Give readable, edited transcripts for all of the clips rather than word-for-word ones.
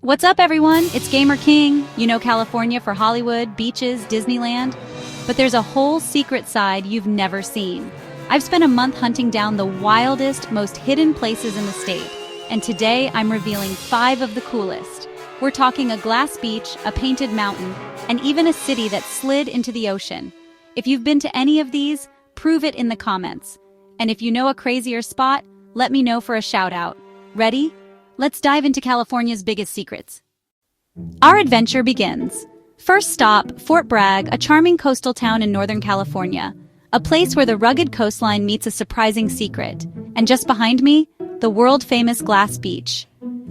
What's up, everyone? It's Gamer King. You know California for Hollywood, beaches, Disneyland. But there's a whole secret side you've never seen. I've spent a month hunting down the wildest, most hidden places in the state. And today I'm revealing 5 of the coolest. We're talking a glass beach, a painted mountain, and even a city that slid into the ocean. If you've been to any of these, prove it in the comments. And if you know a crazier spot, let me know for a shout out. Ready? Let's dive into California's biggest secrets. Our adventure begins. First stop, Fort Bragg, a charming coastal town in Northern California. A place where the rugged coastline meets a surprising secret. And just behind me, the world-famous Glass Beach.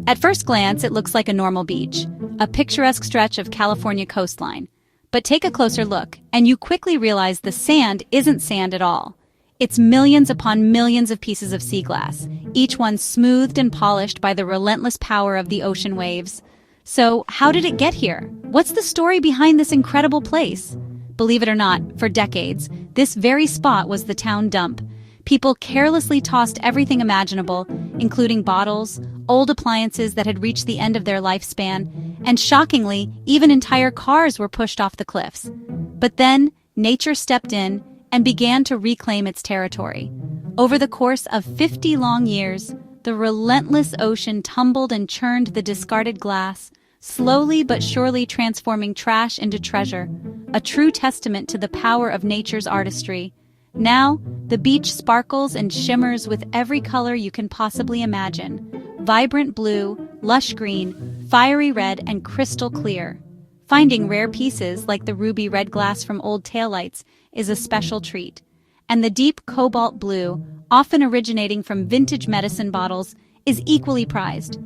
At first glance, it looks like a normal beach, a picturesque stretch of California coastline. But take a closer look, and you quickly realize the sand isn't sand at all. It's millions upon millions of pieces of sea glass, each one smoothed and polished by the relentless power of the ocean waves. So, how did it get here? What's the story behind this incredible place? Believe it or not, for decades, this very spot was the town dump. People carelessly tossed everything imaginable, including bottles, old appliances that had reached the end of their lifespan, and shockingly, even entire cars were pushed off the cliffs. But then, nature stepped in and began to reclaim its territory. Over the course of 50 long years, the relentless ocean tumbled and churned the discarded glass, slowly but surely transforming trash into treasure, a true testament to the power of nature's artistry. Now, the beach sparkles and shimmers with every color you can possibly imagine. Vibrant blue, lush green, fiery red, and crystal clear. Finding rare pieces like the ruby red glass from old taillights is a special treat. And the deep cobalt blue, often originating from vintage medicine bottles, is equally prized.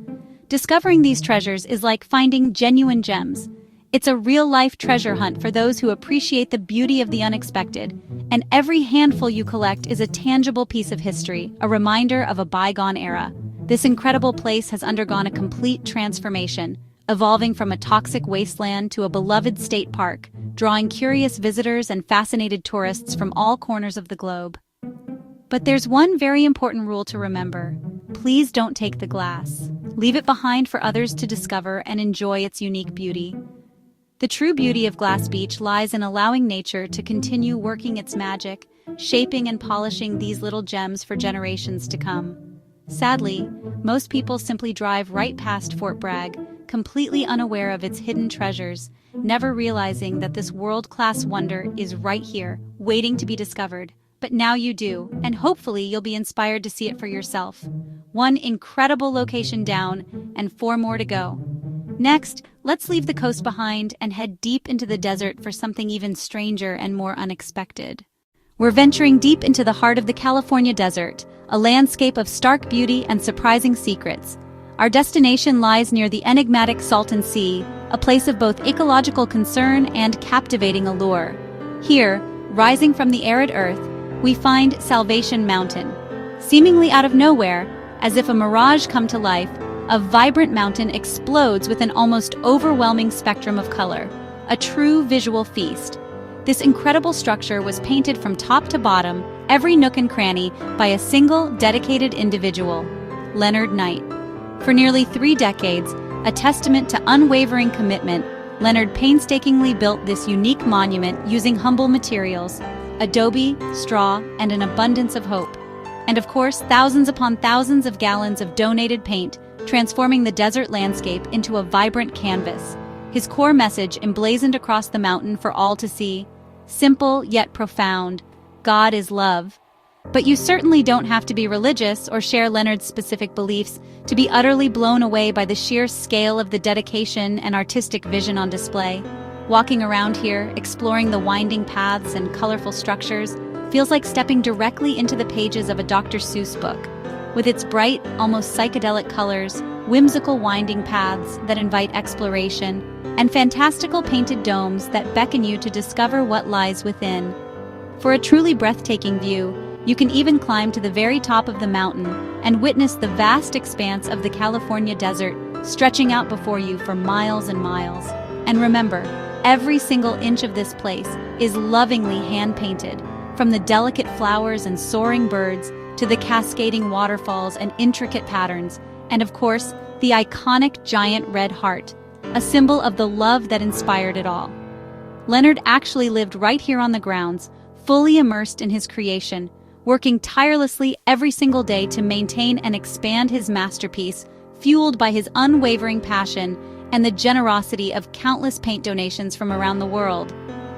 Discovering these treasures is like finding genuine gems. It's a real-life treasure hunt for those who appreciate the beauty of the unexpected, and every handful you collect is a tangible piece of history, a reminder of a bygone era. This incredible place has undergone a complete transformation, evolving from a toxic wasteland to a beloved state park, drawing curious visitors and fascinated tourists from all corners of the globe. But there's one very important rule to remember. Please don't take the glass. Leave it behind for others to discover and enjoy its unique beauty. The true beauty of Glass Beach lies in allowing nature to continue working its magic, shaping and polishing these little gems for generations to come. Sadly, most people simply drive right past Fort Bragg, completely unaware of its hidden treasures, never realizing that this world-class wonder is right here, waiting to be discovered. But now you do, and hopefully you'll be inspired to see it for yourself. One incredible location down, and 4 more to go. Next, let's leave the coast behind and head deep into the desert for something even stranger and more unexpected. We're venturing deep into the heart of the California desert, a landscape of stark beauty and surprising secrets. Our destination lies near the enigmatic Salton Sea, a place of both ecological concern and captivating allure. Here, rising from the arid earth, we find Salvation Mountain. Seemingly out of nowhere, as if a mirage come to life, a vibrant mountain explodes with an almost overwhelming spectrum of color, a true visual feast. This incredible structure was painted from top to bottom, every nook and cranny, by a single dedicated individual, Leonard Knight. For nearly 3 decades, a testament to unwavering commitment, Leonard painstakingly built this unique monument using humble materials, adobe, straw, and an abundance of hope. And of course, thousands upon thousands of gallons of donated paint, transforming the desert landscape into a vibrant canvas. His core message emblazoned across the mountain for all to see. Simple yet profound. God is love. But you certainly don't have to be religious or share Leonard's specific beliefs to be utterly blown away by the sheer scale of the dedication and artistic vision on display. Walking around here, exploring the winding paths and colorful structures, feels like stepping directly into the pages of a Dr. Seuss book. With its bright, almost psychedelic colors, whimsical winding paths that invite exploration, and fantastical painted domes that beckon you to discover what lies within. For a truly breathtaking view, you can even climb to the very top of the mountain and witness the vast expanse of the California desert stretching out before you for miles and miles. And remember, every single inch of this place is lovingly hand-painted, from the delicate flowers and soaring birds to the cascading waterfalls and intricate patterns, and of course, the iconic giant red heart, a symbol of the love that inspired it all. Leonard actually lived right here on the grounds, fully immersed in his creation, working tirelessly every single day to maintain and expand his masterpiece, fueled by his unwavering passion and the generosity of countless paint donations from around the world.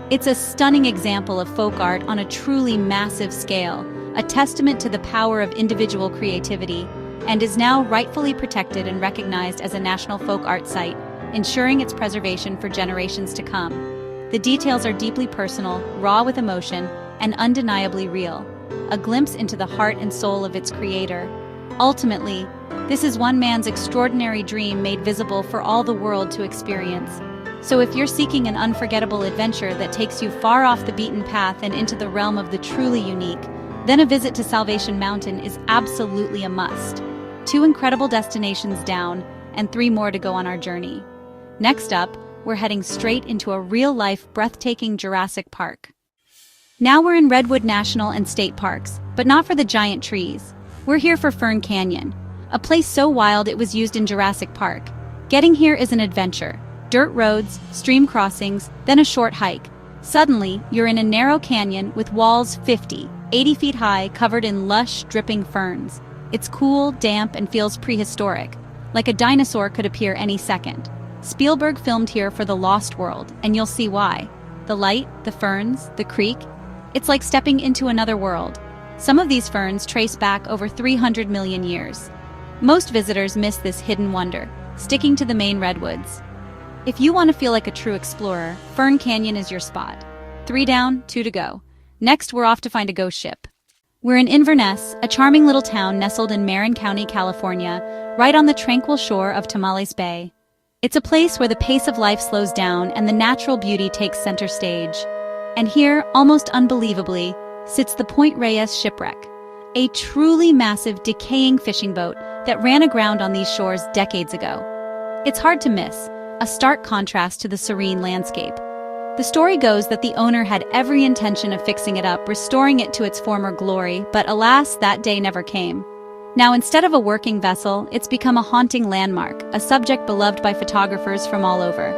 It's a stunning example of folk art on a truly massive scale, a testament to the power of individual creativity, and is now rightfully protected and recognized as a national folk art site, ensuring its preservation for generations to come. The details are deeply personal, raw with emotion, and undeniably real, a glimpse into the heart and soul of its creator. Ultimately, this is one man's extraordinary dream made visible for all the world to experience. So if you're seeking an unforgettable adventure that takes you far off the beaten path and into the realm of the truly unique, then a visit to Salvation Mountain is absolutely a must. 2 incredible destinations down, and 3 more to go on our journey. Next up, we're heading straight into a real-life, breathtaking Jurassic Park. Now we're in Redwood National and State Parks, but not for the giant trees. We're here for Fern Canyon, a place so wild it was used in Jurassic Park. Getting here is an adventure. Dirt roads, stream crossings, then a short hike. Suddenly, you're in a narrow canyon with walls 50, 80 feet high, covered in lush, dripping ferns. It's cool, damp, and feels prehistoric, like a dinosaur could appear any second. Spielberg filmed here for The Lost World, and you'll see why. The light, the ferns, the creek, it's like stepping into another world. Some of these ferns trace back over 300 million years. Most visitors miss this hidden wonder, sticking to the main redwoods. If you want to feel like a true explorer, Fern Canyon is your spot. 3 down, 2 to go. Next, we're off to find a ghost ship. We're in Inverness, a charming little town nestled in Marin County, California, right on the tranquil shore of Tamales Bay. It's a place where the pace of life slows down and the natural beauty takes center stage. And here, almost unbelievably, sits the Point Reyes shipwreck, a truly massive, decaying fishing boat that ran aground on these shores decades ago. It's hard to miss, a stark contrast to the serene landscape. The story goes that the owner had every intention of fixing it up, restoring it to its former glory, but alas, that day never came. Now, instead of a working vessel, it's become a haunting landmark, a subject beloved by photographers from all over.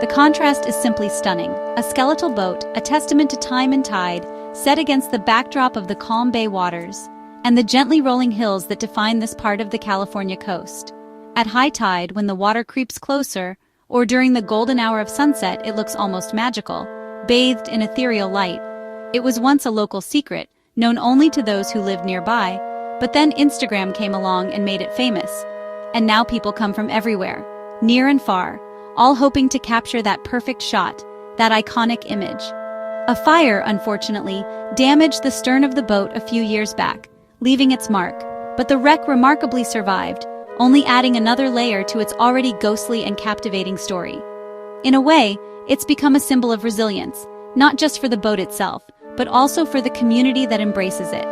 The contrast is simply stunning. A skeletal boat, a testament to time and tide, set against the backdrop of the calm bay waters, and the gently rolling hills that define this part of the California coast. At high tide, when the water creeps closer, or during the golden hour of sunset, it looks almost magical, bathed in ethereal light. It was once a local secret, known only to those who lived nearby, but then Instagram came along and made it famous. And now people come from everywhere, near and far, all hoping to capture that perfect shot, that iconic image. A fire, unfortunately, damaged the stern of the boat a few years back, leaving its mark, but the wreck remarkably survived, only adding another layer to its already ghostly and captivating story. In a way, it's become a symbol of resilience, not just for the boat itself, but also for the community that embraces it.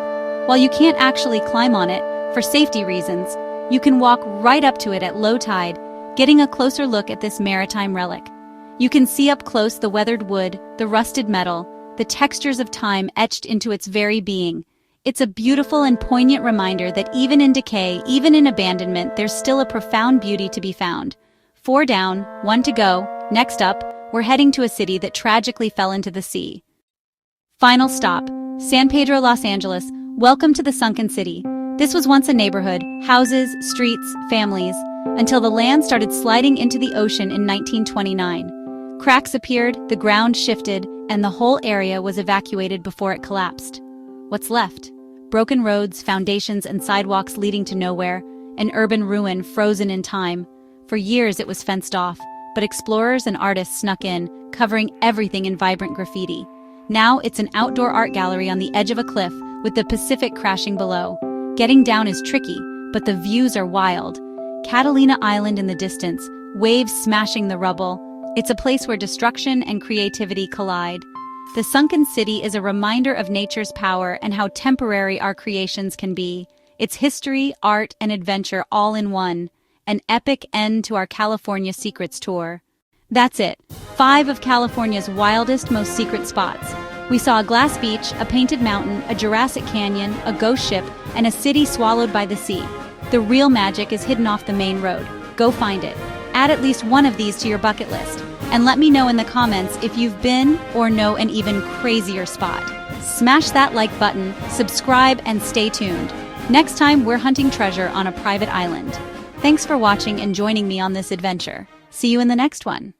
While you can't actually climb on it, for safety reasons, you can walk right up to it at low tide, getting a closer look at this maritime relic. You can see up close the weathered wood, the rusted metal, the textures of time etched into its very being. It's a beautiful and poignant reminder that even in decay, even in abandonment, there's still a profound beauty to be found. 4 down, 1 to go. Next up, we're heading to a city that tragically fell into the sea. Final stop, San Pedro, Los Angeles. Welcome to the sunken city. This was once a neighborhood, houses, streets, families, until the land started sliding into the ocean in 1929. Cracks appeared, the ground shifted, and the whole area was evacuated before it collapsed. What's left? Broken roads, foundations, and sidewalks leading to nowhere, an urban ruin frozen in time. For years it was fenced off, but explorers and artists snuck in, covering everything in vibrant graffiti. Now it's an outdoor art gallery on the edge of a cliff, with the Pacific crashing below. Getting down is tricky, but the views are wild. Catalina Island in the distance, waves smashing the rubble. It's a place where destruction and creativity collide. The sunken city is a reminder of nature's power and how temporary our creations can be. It's history, art, and adventure all in one. An epic end to our California Secrets tour. That's it. 5 of California's wildest, most secret spots. We saw a glass beach, a painted mountain, a Jurassic canyon, a ghost ship, and a city swallowed by the sea. The real magic is hidden off the main road. Go find it. Add at least one of these to your bucket list, and let me know in the comments if you've been or know an even crazier spot. Smash that like button, subscribe, and stay tuned. Next time, we're hunting treasure on a private island. Thanks for watching and joining me on this adventure. See you in the next one.